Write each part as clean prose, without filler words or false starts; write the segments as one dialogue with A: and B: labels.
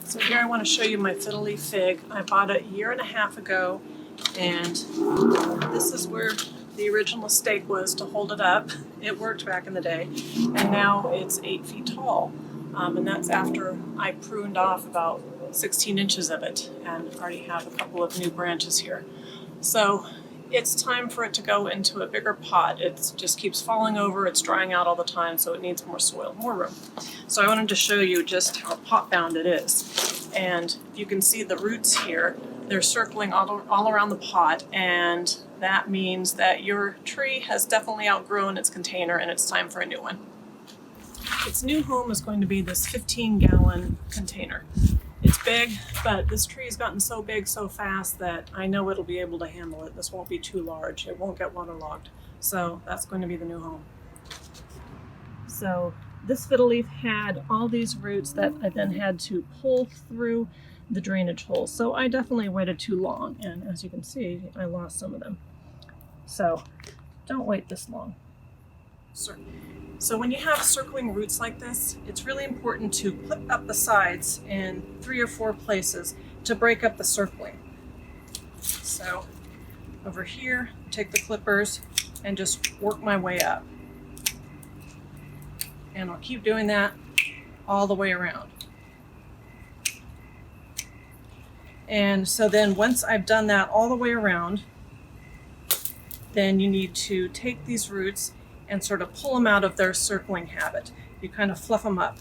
A: So here I want to show you my Fiddle Leaf Fig. I bought it 1.5 years ago, and this is where the original stake was to hold it up. It worked back in the day, and now it's 8 feet tall. And that's after I pruned off about 16 inches of it, and already have a couple of new branches here. So it's time for it to go into a bigger pot. It just keeps falling over, it's drying out all the time, so it needs more soil, more room. So I wanted to show you just how pot bound it is. And you can see the roots here, they're circling all around the pot, and that means that your tree has definitely outgrown its container and it's time for a new one. Its new home is going to be this 15-gallon container. It's big, but this tree has gotten so big so fast that I know it'll be able to handle it. This won't be too large. It won't get waterlogged. So that's going to be the new home. So this fiddle leaf had all these roots that I then had to pull through the drainage holes. So I definitely waited too long, and as you can see, I lost some of them. So don't wait this long. So when you have circling roots like this, it's really important to clip up the sides in 3 or 4 places to break up the circling. So over here, take the clippers and just work my way up. And I'll keep doing that all the way around. And so then once I've done that all the way around, then you need to take these roots and sort of pull them out of their circling habit. You kind of fluff them up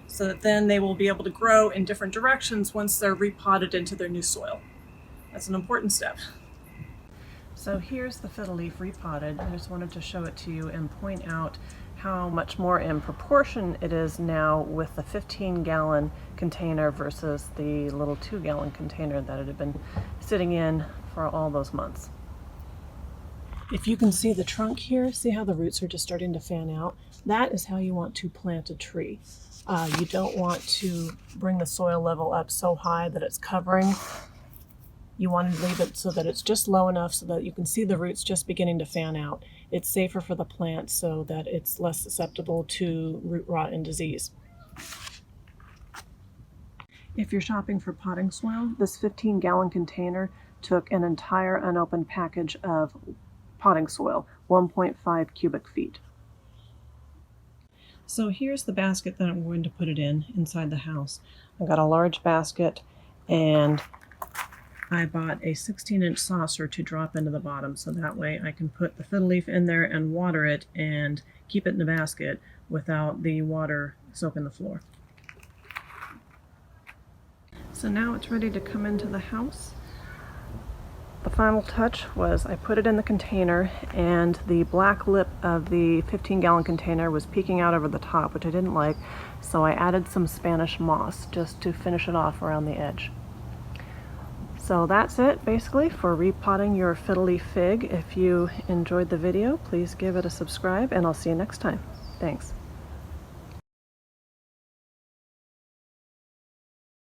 A: so that then they will be able to grow in different directions once they're repotted into their new soil. That's an important step. So here's the fiddle leaf repotted. I just wanted to show it to you and point out how much more in proportion it is now with the 15-gallon container versus the little 2-gallon container that it had been sitting in for all those months. If you can see the trunk here, see how the roots are just starting to fan out? That is how you want to plant a tree. You don't want to bring the soil level up so high that it's covering. You want to leave it so that it's just low enough so that you can see the roots just beginning to fan out. It's safer for the plant so that it's less susceptible to root rot and disease. If you're shopping for potting soil, this 15-gallon container took an entire unopened package of potting soil, 1.5 cubic feet. So here's the basket that I'm going to put it in inside the house. I got a large basket, and I bought a 16-inch saucer to drop into the bottom, so that way I can put the fiddle leaf in there and water it and keep it in the basket without the water soaking the floor. So now it's ready to come into the house. The final touch was I put it in the container, and the black lip of the 15-gallon container was peeking out over the top, which I didn't like, so I added some Spanish moss just to finish it off around the edge. So that's it basically for repotting your fiddle leaf fig. If you enjoyed the video, please give it a subscribe, and I'll see you next time. Thanks.